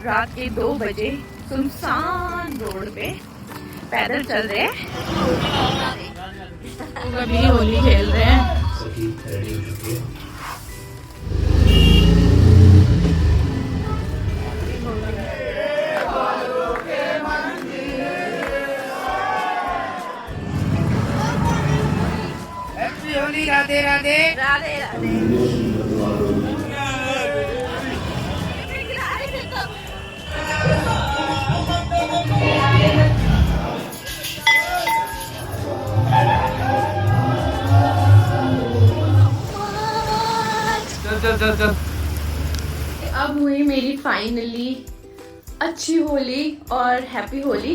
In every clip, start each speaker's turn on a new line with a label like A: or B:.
A: रात के 2 बजे सुनसान रोड पे पैदल चल रहे हैं। कभी होली खेल रहे हैं।
B: होली राधे राधे
A: राधे राधे।
B: चल।
A: अब हुई मेरी फाइनली अच्छी होली और हैप्पी होली।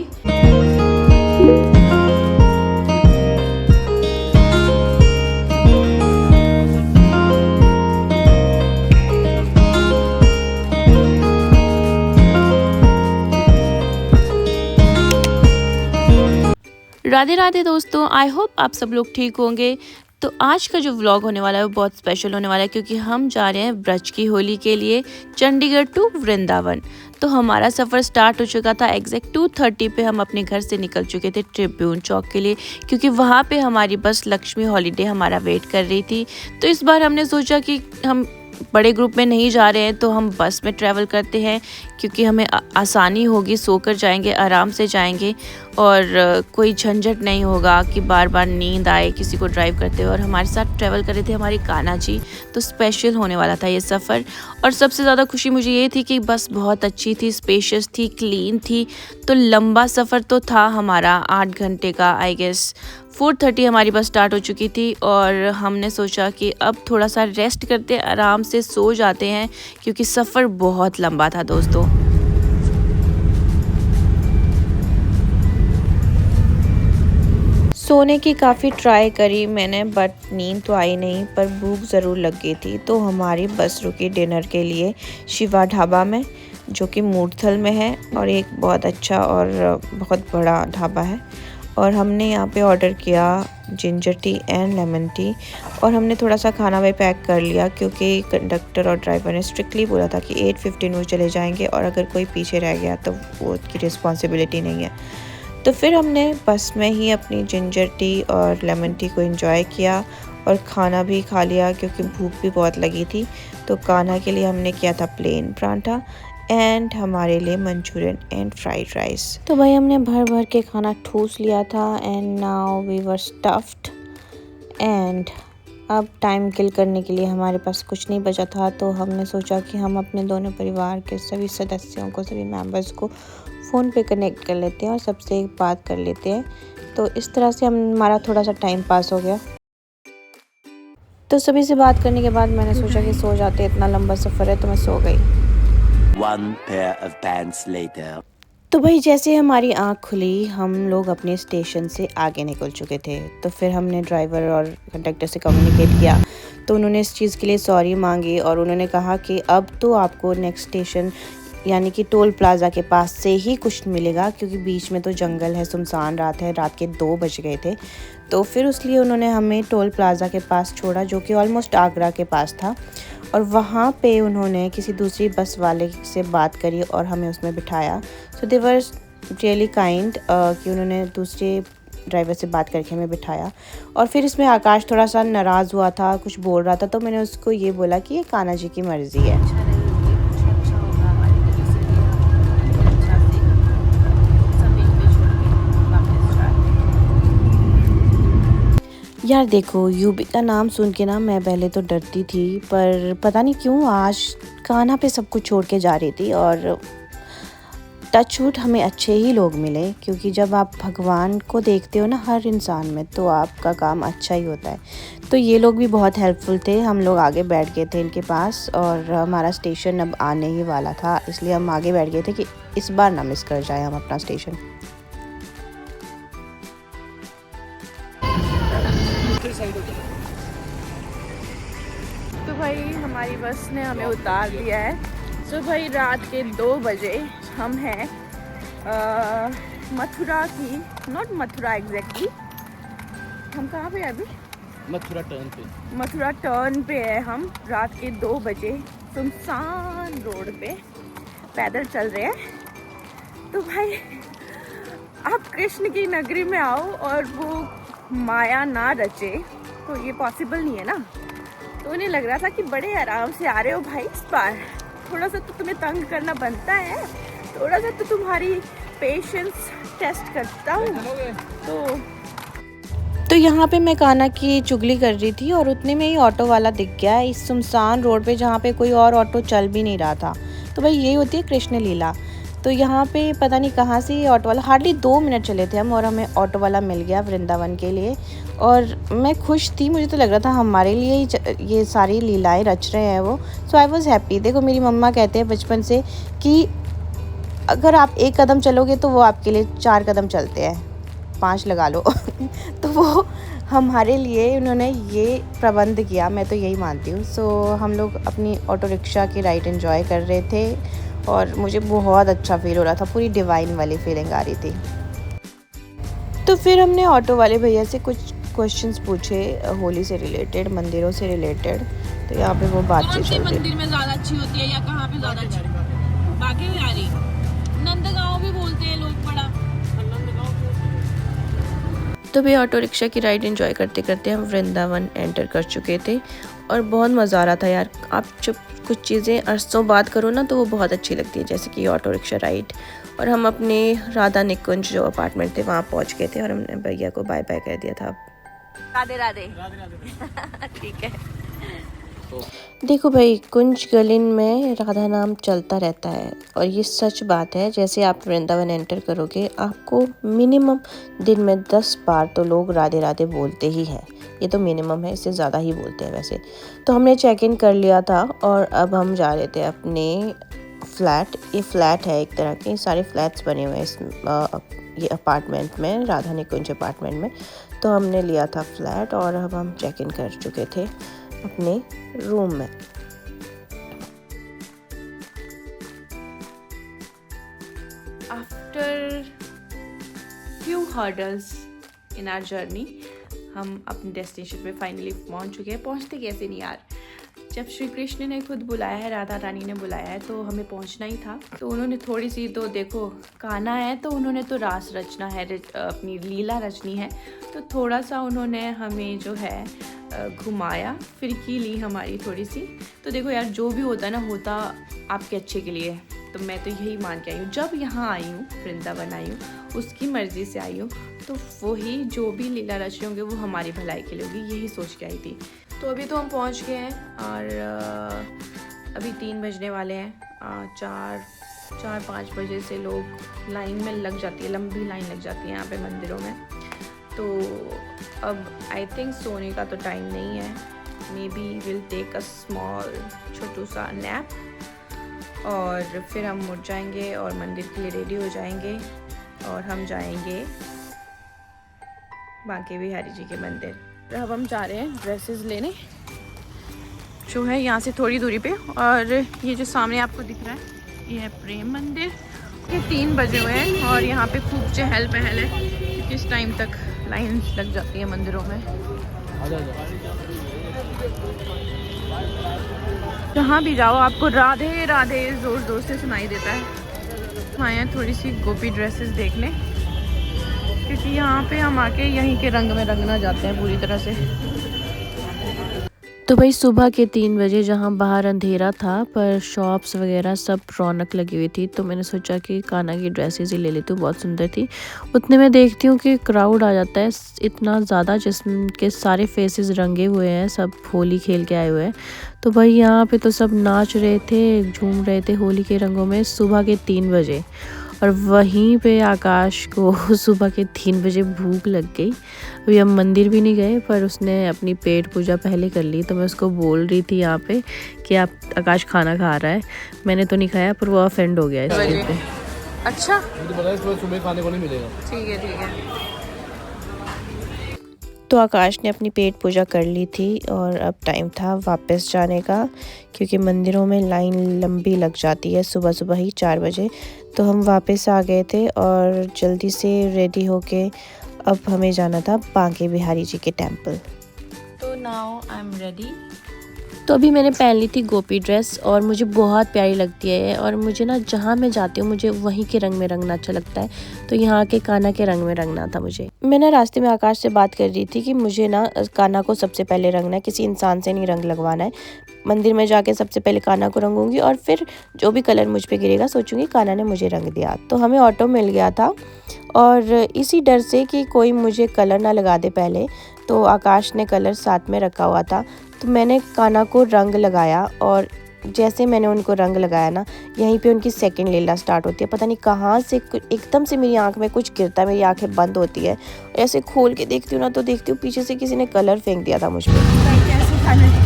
A: राधे राधे दोस्तों, आई होप आप सब लोग ठीक होंगे। तो आज का जो व्लॉग होने वाला है वो बहुत स्पेशल होने वाला है क्योंकि हम जा रहे हैं ब्रज की होली के लिए चंडीगढ़ टू वृंदावन। तो हमारा सफ़र स्टार्ट हो चुका था। एग्जैक्ट 2:30 पे हम अपने घर से निकल चुके थे ट्रिब्यून चौक के लिए क्योंकि वहाँ पे हमारी बस लक्ष्मी हॉलीडे हमारा वेट कर रही थी। तो इस बार हमने सोचा कि हम बड़े ग्रुप में नहीं जा रहे हैं तो हम बस में ट्रैवल करते हैं क्योंकि हमें आसानी होगी, सोकर जाएंगे, आराम से जाएंगे और कोई झंझट नहीं होगा कि बार बार नींद आए किसी को ड्राइव करते हुए। और हमारे साथ ट्रैवल कर रहे थे हमारी कान्हा जी, तो स्पेशल होने वाला था ये सफ़र। और सबसे ज़्यादा खुशी मुझे ये थी कि बस बहुत अच्छी थी, स्पेशियस थी, क्लीन थी। तो लंबा सफ़र तो था हमारा 8 घंटे का। आई गेस 4:30 हमारी बस स्टार्ट हो चुकी थी और हमने सोचा कि अब थोड़ा सा रेस्ट करते, आराम से सो जाते हैं क्योंकि सफ़र बहुत लंबा था दोस्तों। सोने की काफ़ी ट्राई करी मैंने बट नींद तो आई नहीं, पर भूख ज़रूर लग गई थी। तो हमारी बस रुकी डिनर के लिए शिवा ढाबा में, जो कि मूर्थल में है और एक बहुत अच्छा और बहुत बड़ा ढाबा है। और हमने यहाँ पे ऑर्डर किया ginger tea and lemon tea और हमने थोड़ा सा खाना भी पैक कर लिया क्योंकि कंडक्टर और ड्राइवर ने स्ट्रिक्टली बोला था कि 8:15 वो चले जाएंगे और अगर कोई पीछे रह गया तो वो उसकी रिस्पॉन्सिबिलिटी नहीं है। तो फिर हमने बस में ही अपनी जिंजर टी और लेमन टी को एंजॉय किया और खाना भी खा लिया क्योंकि भूख भी बहुत लगी थी। तो कान्हा के लिए हमने किया था प्लेन पराठा एंड हमारे लिए मंचूरियन एंड फ्राइड राइस। तो भाई हमने भर भर के खाना ठूस लिया था and now we were stuffed. And अब टाइम किल करने के लिए हमारे पास कुछ नहीं बचा था, तो हमने सोचा कि हम अपने दोनों परिवार के सभी सदस्यों को, सभी मेंबर्स को फ़ोन पे कनेक्ट कर लेते हैं और सबसे एक बात कर लेते हैं। तो इस तरह से हमारा थोड़ा सा टाइम पास हो गया। तो सभी से बात करने के बाद मैंने सोचा कि सो जाते, इतना लंबा सफ़र है, तो मैं सो गई।
C: One pair of pants later.
A: तो भाई जैसे हमारी आँख खुली हम लोग अपने स्टेशन से आगे निकल चुके थे। तो फिर हमने ड्राइवर और कंडक्टर से कम्युनिकेट किया तो उन्होंने इस चीज़ के लिए सॉरी मांगी और उन्होंने कहा कि अब तो आपको नेक्स्ट स्टेशन यानी कि टोल प्लाज़ा के पास से ही कुछ मिलेगा क्योंकि बीच में तो जंगल है, सुनसान रात है, रात के 2 बज गए थे। तो फिर उसलिए उन्होंने हमें टोल प्लाज़ा के पास छोड़ा जो कि ऑलमोस्ट आगरा के पास था। और वहाँ पे उन्होंने किसी दूसरी बस वाले से बात करी और हमें उसमें बिठाया। सो दे वर रियली काइंड कि उन्होंने दूसरे ड्राइवर से बात करके हमें बिठाया। और फिर इसमें आकाश थोड़ा सा नाराज़ हुआ था, कुछ बोल रहा था, तो मैंने उसको ये बोला कि ये कान्हा जी की मर्ज़ी है। यार देखो, यूपी का नाम सुन के ना मैं पहले तो डरती थी, पर पता नहीं क्यों आज कान्हा पे सब कुछ छोड़ के जा रही थी। और टचवुड हमें अच्छे ही लोग मिले क्योंकि जब आप भगवान को देखते हो ना हर इंसान में, तो आपका काम अच्छा ही होता है। तो ये लोग भी बहुत हेल्पफुल थे। हम लोग आगे बैठ गए थे इनके पास और हमारा स्टेशन अब आने ही वाला था, इसलिए हम आगे बैठ गए थे कि इस बार ना मिस कर जाए हम अपना स्टेशन। तो भाई हमारी बस ने हमें उतार दिया है। तो भाई रात के 2 बजे हम हैं मथुरा की, नॉट मथुरा एग्जैक्टली, हम कहाँ पे हैं अभी?
B: मथुरा टर्न पे।
A: मथुरा टर्न पे है हम, रात के 2 बजे सुनसान रोड पे। पैदल चल रहे हैं। तो भाई आप कृष्ण की नगरी में आओ और वो माया ना रचे तो ये पॉसिबल नहीं है ना। तो उन्हें लग रहा था कि बड़े आराम से आ रहे हो भाई, इस बार थोड़ा सा तो तुम्हें तंग करना बनता है, थोड़ा सा तो तुम्हारी पेशेंस टेस्ट करता हूँ। तो यहाँ पे मैं कान्हा की चुगली कर रही थी और उतने में ही ऑटो वाला दिख गया इस सुनसान रोड पे जहाँ पे कोई और ऑटो चल भी नहीं रहा था। तो भाई यही होती है कृष्ण लीला। तो यहाँ पे पता नहीं कहाँ से ये ऑटो वाला, हार्डली 2 मिनट चले थे हम और हमें ऑटो वाला मिल गया वृंदावन के लिए। और मैं खुश थी, मुझे तो लग रहा था हमारे लिए ही ये सारी लीलाएं रच रहे हैं वो। सो आई वॉज़ हैप्पी। देखो मेरी मम्मा कहते हैं बचपन से कि अगर आप 1 कदम चलोगे तो वो आपके लिए 4 कदम चलते हैं, 5 लगा लो। तो वो हमारे लिए उन्होंने ये प्रबंध किया, मैं तो यही मानती हूँ। सो हम लोग अपनी ऑटो रिक्शा की राइड एंजॉय कर रहे थे और मुझे बहुत अच्छा फील हो रहा था, पूरी डिवाइन वाली फीलिंग आ रही थी। तो फिर हमने ऑटो वाले भैया से कुछ क्वेश्चंस पूछे होली से रिलेटेड, मंदिरों से रिलेटेड। तो यहाँ पे वो बातचीत चल रही।
D: मंदिर में ज़्यादा अच्छी होती है या कहाँ पे ज़्यादा अच्छी? बाकी बिहारी नंदगांव भी बोलते हैं लोग बड़ा।
A: तो भी ऑटो रिक्शा की राइड एंजॉय करते करते हम वृंदावन एंटर कर चुके थे और बहुत मज़ा आ रहा था यार। आप जब कुछ चीज़ें अरसों बात करो ना तो वो बहुत अच्छी लगती है, जैसे कि ऑटो रिक्शा राइड। और हम अपने राधा निकुंज जो अपार्टमेंट थे वहाँ पहुँच गए थे और हमने भैया को बाय बाय कर दिया था।
D: राधे राधे।
A: ठीक है। देखो भाई, कुंज गलिन में राधा नाम चलता रहता है और ये सच बात है। जैसे आप वृंदावन एंटर करोगे आपको मिनिमम दिन में 10 बार तो लोग राधे राधे बोलते ही हैं। ये तो मिनिमम है, इससे ज़्यादा ही बोलते हैं वैसे। तो हमने चेक इन कर लिया था और अब हम जा रहे थे अपने फ्लैट। ये फ्लैट है एक तरह के, सारे फ्लैट्स बने हुए हैं इस ये अपार्टमेंट में, राधा निकुंज अपार्टमेंट में। तो हमने लिया था फ्लैट और अब हम चेक इन कर चुके थे अपने रूम में। After few hurdles in our journey हम अपने डेस्टिनेशन पे फाइनली पहुंच चुके हैं। पहुंचते कैसे नहीं यार, जब श्री कृष्ण ने खुद बुलाया है, राधा रानी ने बुलाया है तो हमें पहुंचना ही था। तो उन्होंने थोड़ी सी, तो देखो कान्हा है तो उन्होंने तो रास रचना है, अपनी लीला रचनी है। तो थोड़ा सा उन्होंने हमें जो है घुमाया, फिरकी ली हमारी थोड़ी सी। तो देखो यार, जो भी होता है ना, होता आपके अच्छे के लिए। तो मैं तो यही मान के आई हूँ, जब यहाँ आई हूँ, वृंदावन आई हूँ, उसकी मर्ज़ी से आई हूँ, तो वही जो भी लीला रच रहे होंगे वो हमारी भलाई के लिए होगी, यही सोच के आई थी। तो अभी तो हम पहुँच गए हैं और अभी 3 बजने वाले हैं। 4-5 बजे से लोग लाइन में लग जाती है, लंबी लाइन लग जाती है यहाँ पे मंदिरों में। तो अब आई थिंक सोने का तो टाइम नहीं है। Maybe will take a small छोटू सा नैप और फिर हम उठ जाएंगे और मंदिर के लिए रेडी हो जाएंगे और हम जाएंगे बांके बिहारी जी के मंदिर। तो अब हम जा रहे हैं ड्रेसेस लेने, जो है यहाँ से थोड़ी दूरी पे। और ये जो सामने आपको दिख रहा है ये है प्रेम मंदिर। ये 3 बजे हुए हैं और यहाँ पे खूब चहल पहल है क्योंकि इस टाइम तक लाइन लग जाती है मंदिरों में। जहाँ भी जाओ आपको राधे राधे जोर जोर से सुनाई देता है। आए हैं थोड़ी सी गोपी ड्रेसेस देखने, क्योंकि यहाँ पे हम आके यहीं के रंग में रंगना जाते हैं पूरी तरह से। तो भाई सुबह के 3 बजे, जहाँ बाहर अंधेरा था पर शॉप्स वगैरह सब रौनक लगी हुई थी, तो मैंने सोचा कि कान्हा की ड्रेसेस ही ले लेती हूँ, बहुत सुंदर थी। उतने में देखती हूँ कि क्राउड आ जाता है इतना ज़्यादा, जिसके सारे फेसेस रंगे हुए हैं, सब होली खेल के आए हुए हैं। तो भाई यहाँ पे तो सब नाच रहे थे, झूम रहे थे होली के रंगों में सुबह के 3 बजे। और वहीं पे आकाश को सुबह के 3 बजे भूख लग गई। अभी हम मंदिर भी नहीं गए पर उसने अपनी पेट पूजा पहले कर ली। तो मैं उसको बोल रही थी यहाँ पे कि आप आकाश खाना खा रहा है, मैंने तो नहीं खाया, पर वो ऑफेंड हो गया इस चीज़ पे। अच्छा,
B: मुझे पता है सुबह खाने को नहीं मिलेगा।
A: ठीक है ठीक है। तो आकाश ने अपनी पेट पूजा कर ली थी और अब टाइम था वापस जाने का, क्योंकि मंदिरों में लाइन लंबी लग जाती है सुबह सुबह ही 4 बजे। तो हम वापस आ गए थे और जल्दी से रेडी होके अब हमें जाना था बांके बिहारी जी के टेंपल। तो नाउ आई एम रेडी
E: तो अभी मैंने पहन ली थी गोपी ड्रेस और मुझे बहुत प्यारी लगती है और मुझे ना जहाँ मैं जाती हूँ मुझे वहीं के रंग में रंगना अच्छा लगता है। तो यहाँ के कान्हा के रंग में रंगना था मुझे। मैं ना रास्ते में आकाश से बात कर रही थी कि मुझे ना कान्हा को सबसे पहले रंगना है, किसी इंसान से नहीं रंग लगवाना है। मंदिर में जाके सबसे पहले कान्हा को रंगूंगी और फिर जो भी कलर मुझ पर गिरेगा सोचूंगी कान्हा ने मुझे रंग दिया। तो हमें ऑटो मिल गया था और इसी डर से कि कोई मुझे कलर ना लगा दे पहले, तो आकाश ने कलर साथ में रखा हुआ था। तो मैंने कान्हा को रंग लगाया और जैसे मैंने उनको रंग लगाया ना, यहीं पे उनकी सेकंड लीला स्टार्ट होती है। पता नहीं कहाँ से एकदम से मेरी आंख में कुछ गिरता है, मेरी आंखें बंद होती है। ऐसे खोल के देखती हूँ ना तो देखती हूँ पीछे से किसी ने कलर फेंक दिया था मुझ पर।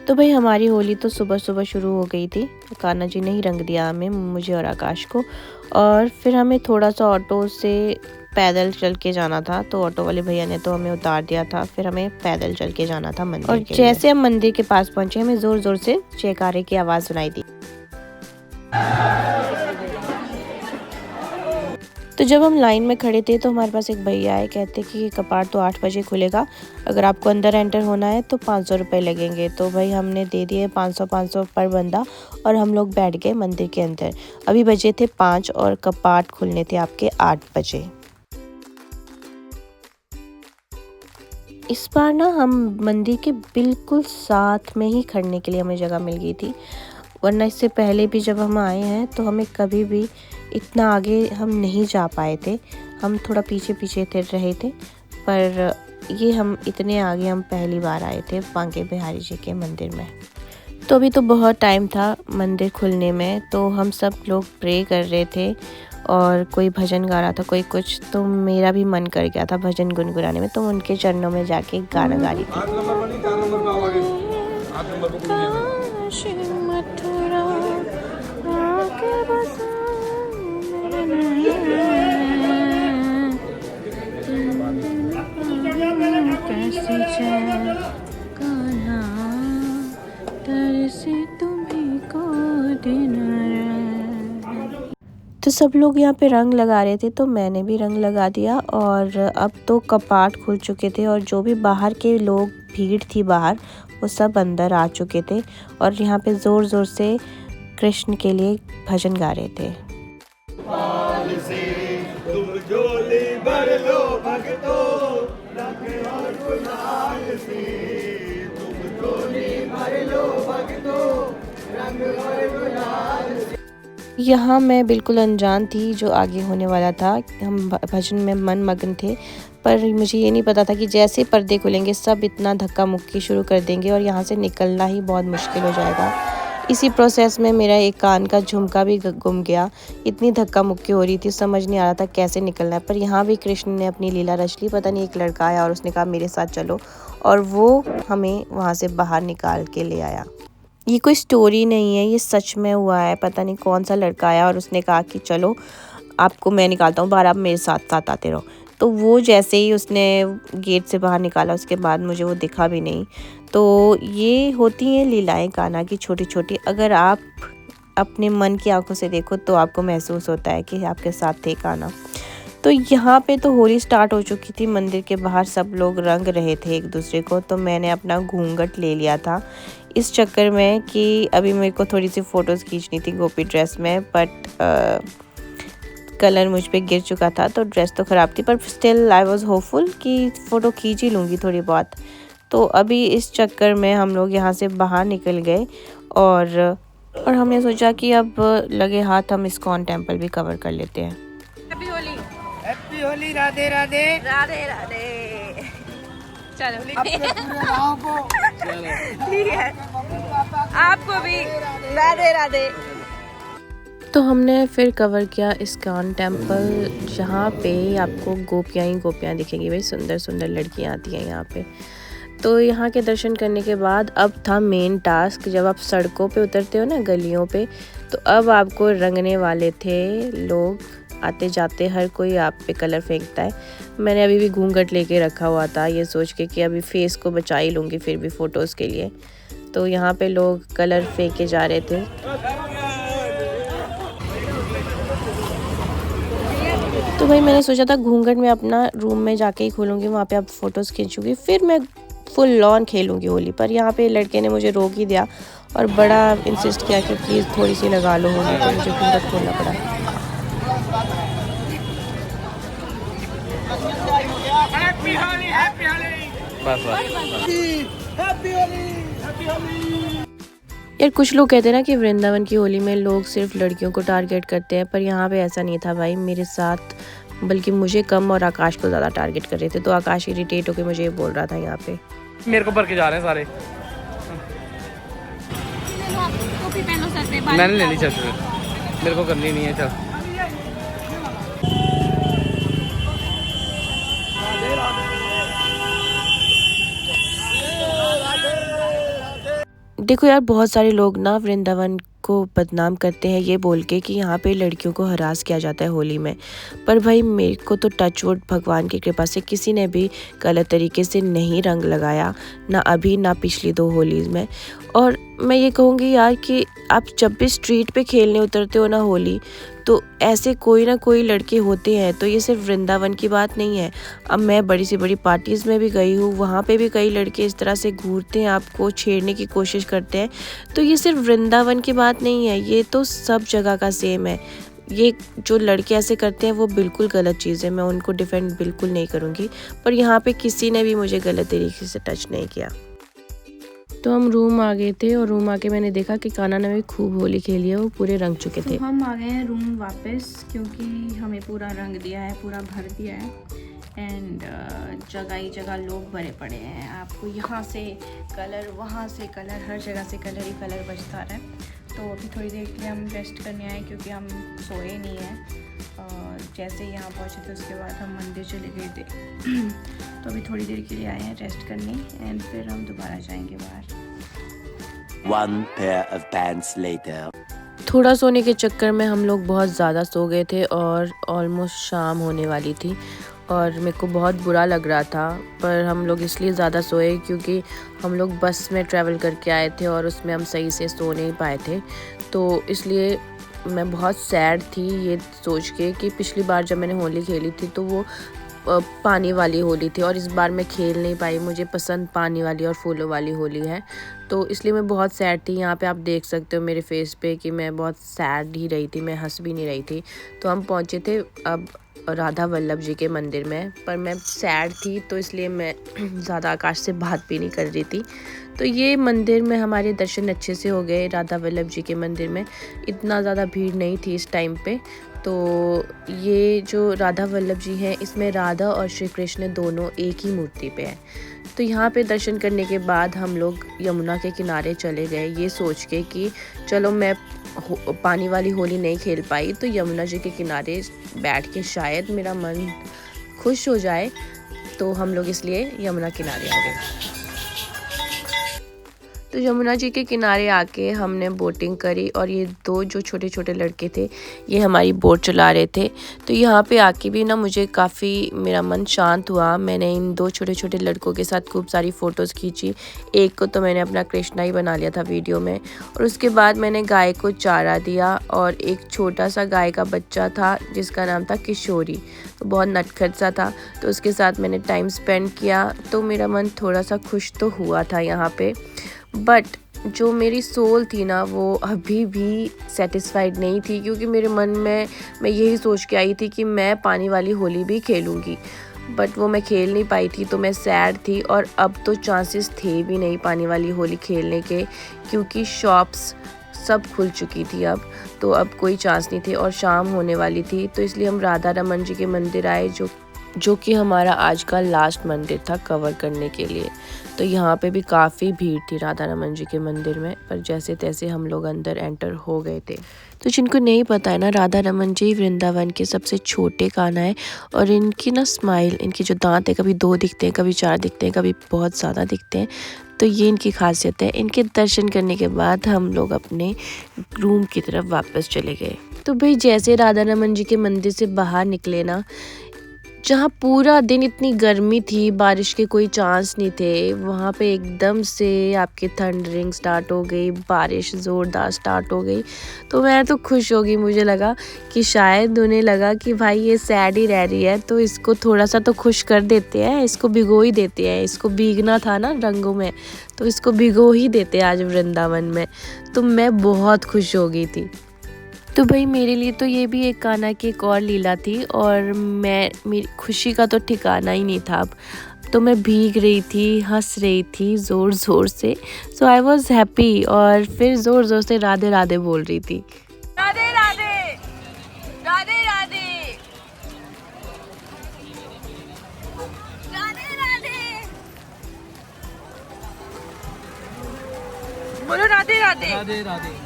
E: तो भाई हमारी होली तो सुबह सुबह शुरू हो गई थी। कान्हा जी ने ही रंग दिया हमें, मुझे और आकाश को। और फिर हमें थोड़ा सा ऑटो से पैदल चल के जाना था, तो ऑटो वाले भैया ने तो हमें उतार दिया था। फिर हमें पैदल चल के जाना था मंदिर और जैसे हम मंदिर के पास पहुंचे हमें जोर जोर से जयकारे की आवाज़ सुनाई दी। तो जब हम लाइन में खड़े थे तो हमारे पास एक भैया आए, कहते कि कपाट तो 8 बजे खुलेगा, अगर आपको अंदर एंटर होना है तो 500 रुपये लगेंगे। तो भाई हमने दे दिए 500 पर बंदा और हम लोग बैठ गए मंदिर के अंदर। अभी बजे थे 5 और कपाट खुलने थे आपके 8 बजे। इस बार ना हम मंदिर के बिल्कुल साथ में ही खड़ने के लिए हमें जगह मिल गई थी, वरना इससे पहले भी जब हम आए हैं तो हमें कभी भी इतना आगे हम नहीं जा पाए थे। हम थोड़ा पीछे पीछे रहे थे, पर ये हम इतने आगे हम पहली बार आए थे बांके बिहारी जी के मंदिर में। तो अभी तो बहुत टाइम था मंदिर खुलने में, तो हम सब लोग प्रे कर रहे थे और कोई भजन गा रहा था, कोई कुछ। तो मेरा भी मन कर गया था भजन गुनगुनाने में, तो उनके चरणों में जाके गाना गा रही थी। तो सब लोग यहाँ पे रंग लगा रहे थे, तो मैंने भी रंग लगा दिया। और अब तो कपाट खुल चुके थे और जो भी बाहर के लोग भीड़ थी बाहर, वो सब अंदर आ चुके थे और यहाँ पे ज़ोर ज़ोर से कृष्ण के लिए भजन गा रहे थे। यहाँ मैं बिल्कुल अनजान थी जो आगे होने वाला था। हम भजन में मन मगन थे, पर मुझे ये नहीं पता था कि जैसे पर्दे खुलेंगे सब इतना धक्का मुक्की शुरू कर देंगे और यहाँ से निकलना ही बहुत मुश्किल हो जाएगा। इसी प्रोसेस में मेरा एक कान का झुमका भी गुम गया। इतनी धक्का मुक्की हो रही थी, समझ नहीं आ रहा था कैसे निकलना है। पर यहाँ भी कृष्ण ने अपनी लीला रच ली। पता नहीं एक लड़का आया और उसने कहा मेरे साथ चलो, और वो हमें वहाँ से बाहर निकाल के ले आया। ये कोई स्टोरी नहीं है, ये सच में हुआ है। पता नहीं कौन सा लड़का आया और उसने कहा कि चलो आपको मैं निकालता हूँ बाहर, आप मेरे साथ साथ आते रहो। तो वो जैसे ही उसने गेट से बाहर निकाला उसके बाद मुझे वो दिखा भी नहीं। तो ये होती हैं लीलाएं कान्हा की छोटी छोटी। अगर आप अपने मन की आंखों से देखो तो आपको महसूस होता है कि आपके साथ थे कान्हा। तो यहाँ पे तो होली स्टार्ट हो चुकी थी। मंदिर के बाहर सब लोग रंग रहे थे एक दूसरे को। तो मैंने अपना घूंघट ले लिया था इस चक्कर में कि अभी मेरे को थोड़ी सी फ़ोटोज़ खींचनी थी गोपी ड्रेस में, बट कलर मुझ पे गिर चुका था तो ड्रेस तो ख़राब थी। पर स्टिल आई वाज होपफुल कि फ़ोटो खींच ही लूँगी थोड़ी बहुत। तो अभी इस चक्कर में हम लोग यहाँ से बाहर निकल गए और हमने सोचा कि अब लगे हाथ हम इस्कॉन टेम्पल भी कवर कर लेते हैं।
D: Happy Holi,
F: happy Holi, Radhe Radhe
D: Radhe Radhe. चलो
F: अपने पूरे गाँव को,
D: ठीक है, आपको भी राधे राधे।
E: तो हमने फिर कवर किया इस्कॉन टेम्पल, जहाँ पे आपको गोपियाँ ही गोपियाँ दिखेंगी। भाई सुंदर सुंदर लड़कियाँ आती हैं यहाँ पे। तो यहाँ के दर्शन करने के बाद अब था मेन टास्क। जब आप सड़कों पे उतरते हो ना, गलियों पे, तो अब आपको रंगने वाले थे लोग। आते जाते हर कोई आप पे कलर फेंकता है। मैंने अभी भी घूंघट लेके रखा हुआ था ये सोच के कि अभी फेस को बचा ही लूँगी फिर भी फ़ोटोज़ के लिए। तो यहाँ पे लोग कलर फेंके जा रहे थे। तो तो भाई मैंने सोचा था घूंघट में अपना रूम में जाके ही खोलूँगी, वहाँ पे आप फ़ोटोज़ खींचूँगी, फिर मैं फुल लॉन खेलूँगी होली। पर यहाँ पे लड़के ने मुझे रोक ही दिया और बड़ा इंसिस्ट किया कि प्लीज़ थोड़ी सी लगा लो होली, तो मुझे घूंघट खोलना पड़ा।
F: हैप्पी होली, हैप्पी होली,
B: बस बस
F: हैप्पी होली, हैप्पी होली।
E: यार कुछ लोग कहते हैं ना कि वृंदावन की होली में लोग सिर्फ लड़कियों को टारगेट करते हैं, पर यहाँ पे ऐसा नहीं था भाई। मेरे साथ बल्कि मुझे कम और आकाश को ज़्यादा टारगेट कर रहे थे, तो आकाश इरिटेट होकर मुझे ये बोल रहा था यहाँ पे।
B: मेरे को भर के जा रहे हैं सारे।
D: टोपी पहनो सर पे,
B: मैंने लेनी चाहिए, मेरे को करनी नहीं है। चल
E: देखो यार, बहुत सारे लोग ना वृंदावन को बदनाम करते हैं ये बोल के कि यहाँ पे लड़कियों को हरास किया जाता है होली में। पर भाई मेरे को तो टचवुड भगवान की कृपा से किसी ने भी गलत तरीके से नहीं रंग लगाया, ना अभी ना पिछली 2 होली में। और मैं ये कहूँगी यार कि आप जब भी स्ट्रीट पे खेलने उतरते हो ना होली, तो ऐसे कोई ना कोई लड़के होते हैं। तो ये सिर्फ वृंदावन की बात नहीं है। अब मैं बड़ी सी बड़ी पार्टीज़ में भी गई हूँ, वहाँ पे भी कई लड़के इस तरह से घूरते हैं, आपको छेड़ने की कोशिश करते हैं। तो ये सिर्फ वृंदावन की बात नहीं है, ये तो सब जगह का सेम है। ये जो लड़के ऐसे करते हैं वो बिल्कुल गलत चीज़ है, मैं उनको डिफेंड बिल्कुल नहीं करूँगी। पर यहाँ पे किसी ने भी मुझे गलत तरीके से टच नहीं किया। तो हम रूम आ गए थे और रूम आके मैंने देखा कि कान्हा ने भी खूब होली खेली है, वो पूरे रंग चुके थे।
A: तो हम आ गए हैं रूम वापस, क्योंकि हमें पूरा रंग दिया है, पूरा भर दिया है। एंड जगह ही जगह लोग भरे पड़े हैं। आपको यहाँ से कलर, वहाँ से कलर, हर जगह से कलर ही कलर बजता रहा है। तो अभी थोड़ी देर के लिए हम रेस्ट करने आए, क्योंकि हम सोए नहीं हैं। जैसे यहाँ पहुँचे थे उसके बाद हम मंदिर चले गए थे। तो अभी थोड़ी देर के लिए आए हैं रेस्ट करने, एंड फिर हम दोबारा जाएंगे बाहर।
C: 1 pair of pants later.
E: थोड़ा सोने के चक्कर में हम लोग बहुत ज़्यादा सो गए थे और ऑलमोस्ट शाम होने वाली थी और मेरे को बहुत बुरा लग रहा था। पर हम लोग इसलिए ज़्यादा सोए क्योंकि हम लोग बस में ट्रैवल करके आए थे और उसमें हम सही से सो नहीं पाए थे। तो इसलिए मैं बहुत सैड थी ये सोच के कि पिछली बार जब मैंने होली खेली थी तो वो पानी वाली होली थी और इस बार मैं खेल नहीं पाई। मुझे पसंद पानी वाली और फूलों वाली होली है, तो इसलिए मैं बहुत सैड थी। यहाँ पे आप देख सकते हो मेरे फेस पे कि मैं बहुत सैड ही रही थी, मैं हंस भी नहीं रही थी। तो हम पहुँचे थे अब राधा वल्लभ जी के मंदिर में, पर मैं सैड थी तो इसलिए मैं ज़्यादा आकाश से बात भी नहीं कर रही थी। तो ये मंदिर में हमारे दर्शन अच्छे से हो गए। राधा वल्लभ जी के मंदिर में इतना ज़्यादा भीड़ नहीं थी इस टाइम पे। तो ये जो राधा वल्लभ जी हैं, इसमें राधा और श्री कृष्ण दोनों एक ही मूर्ति पे हैं। तो यहाँ पे दर्शन करने के बाद हम लोग यमुना के किनारे चले गए, ये सोच के कि चलो मैं पानी वाली होली नहीं खेल पाई तो यमुना जी के किनारे बैठ के शायद मेरा मन खुश हो जाए। तो हम लोग इसलिए यमुना किनारे आ गए। तो यमुना जी के किनारे आके हमने बोटिंग करी और ये 2 जो छोटे छोटे लड़के थे ये हमारी बोट चला रहे थे। तो यहाँ पे आके भी ना मुझे काफ़ी मेरा मन शांत हुआ। मैंने इन 2 छोटे छोटे लड़कों के साथ खूब सारी फ़ोटोज़ खींची। एक को तो मैंने अपना कृष्णा ही बना लिया था वीडियो में, और उसके बाद मैंने गाय को चारा दिया और एक छोटा सा गाय का बच्चा था जिसका नाम था किशोरी, तो बहुत नटखट सा था। तो उसके साथ मैंने टाइम स्पेंड किया, तो मेरा मन थोड़ा सा खुश तो हुआ था यहाँ पे। बट जो मेरी सोल थी ना वो अभी भी सेटिस्फाइड नहीं थी, क्योंकि मेरे मन में मैं यही सोच के आई थी कि मैं पानी वाली होली भी खेलूँगी, बट वो मैं खेल नहीं पाई थी। तो मैं सैड थी और अब तो चांसेस थे भी नहीं पानी वाली होली खेलने के, क्योंकि शॉप्स सब खुल चुकी थी अब, तो अब कोई चांस नहीं थे और शाम होने वाली थी। तो इसलिए हम राधा रमन जी के मंदिर आए, जो कि हमारा आज का लास्ट मंदिर था कवर करने के लिए। तो यहाँ पे भी काफ़ी भीड़ थी राधा रमन जी के मंदिर में, पर जैसे तैसे हम लोग अंदर एंटर हो गए थे। तो जिनको नहीं पता है ना, राधा रमन जी वृंदावन के सबसे छोटे कान्हा है और इनकी ना स्माइल, इनके जो दांत है कभी 2 दिखते हैं, कभी 4 दिखते हैं, कभी बहुत ज़्यादा दिखते हैं। तो ये इनकी खासियत है। इनके दर्शन करने के बाद हम लोग अपने रूम की तरफ वापस चले गए। तो भाई जैसे राधा रमन जी के मंदिर से बाहर निकले ना, जहाँ पूरा दिन इतनी गर्मी थी, बारिश के कोई चांस नहीं थे, वहाँ पे एकदम से आपकी थंडरिंग स्टार्ट हो गई, बारिश ज़ोरदार स्टार्ट हो गई। तो मैं तो खुश हो गई, मुझे लगा कि शायद उन्हें लगा कि भाई ये सैड ही रह रही है तो इसको थोड़ा सा तो खुश कर देते हैं, इसको भिगो ही देते हैं, इसको भीगना था ना रंगों में, तो इसको भिगो ही देते हैं आज वृंदावन में। तो मैं बहुत खुश हो गई थी। तो भाई मेरे लिए तो ये भी एक कान्हा की एक और लीला थी और मेरी खुशी का तो ठिकाना ही नहीं था अब। तो मैं भीग रही थी, हंस रही थी ज़ोर ज़ोर से। सो आई वॉज़ हैप्पी और फिर ज़ोर ज़ोर से राधे राधे बोल रही थी।
D: राधे राधे राधे राधे राधे राधे बोलो राधे राधे
B: राधे राधे।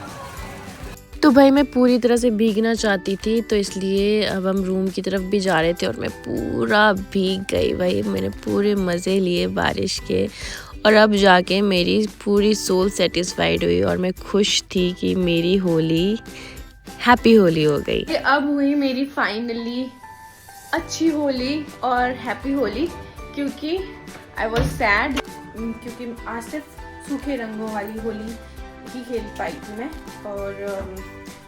E: तो भाई मैं पूरी तरह से भीगना चाहती थी, तो इसलिए अब हम रूम की तरफ भी जा रहे थे और मैं पूरा भीग गई भाई। मैंने पूरे मज़े लिए बारिश के और अब जाके मेरी पूरी सोल सेटिस्फाइड हुई और मैं खुश थी कि मेरी होली हैप्पी होली हो गई। अब हुई मेरी फाइनली अच्छी होली और हैप्पी होली, क्योंकि आई वॉज सैड क्योंकि आज सिर्फ सूखे रंगों वाली होली ही खेल पाई थी मैं। और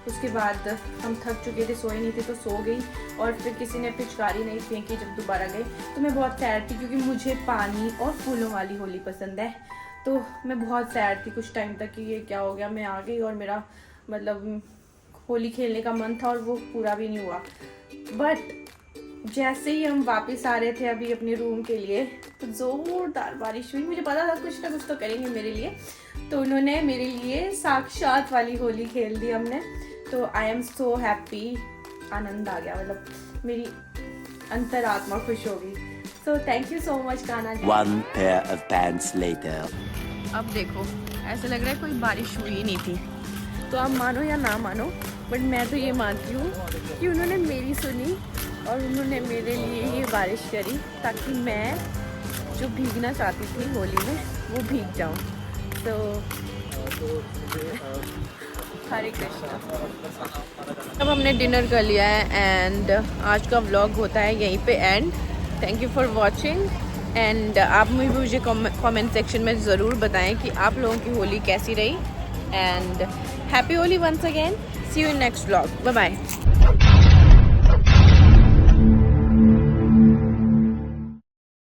E: उसके बाद हम थक चुके थे, सोए नहीं थे तो सो गई और फिर किसी ने पिचकारी नहीं फेंकी जब दोबारा गई। तो मैं बहुत सैड थी क्योंकि मुझे पानी और फूलों वाली होली पसंद है। तो मैं बहुत सैड थी कुछ टाइम तक कि ये क्या हो गया, मैं आ गई और मेरा मतलब होली खेलने का मन था और वो पूरा भी नहीं हुआ। बट जैसे ही हम वापस आ रहे थे अभी अपने रूम के लिए तो ज़ोरदार बारिश हुई। मुझे पता था कुछ ना कुछ तो करेंगे मेरे लिए, तो उन्होंने मेरे लिए साक्षात वाली होली खेल दी हमने। तो आई एम सो हैप्पी, आनंद आ गया, मतलब मेरी अंतरात्मा खुश हो गई। So thank you so much Kanha ji.
C: One pair of pants later.
A: अब देखो ऐसा लग रहा है कोई बारिश हुई ही नहीं थी। तो आप मानो या ना मानो, बट मैं तो ये मानती हूँ कि उन्होंने मेरी सुनी और उन्होंने मेरे लिए ये बारिश करी ताकि मैं जो भीगना चाहती थी होली में वो भीग जाऊँ। तो हरे कृष्णा। अब हमने डिनर कर लिया है एंड आज का व्लॉग होता है यहीं पे and. Thank you for watching and आप मुझे कमेंट सेक्शन में ज़रूर बताएं कि आप लोगों की होली कैसी रही and happy Holi once again. See you in next vlog. Bye bye.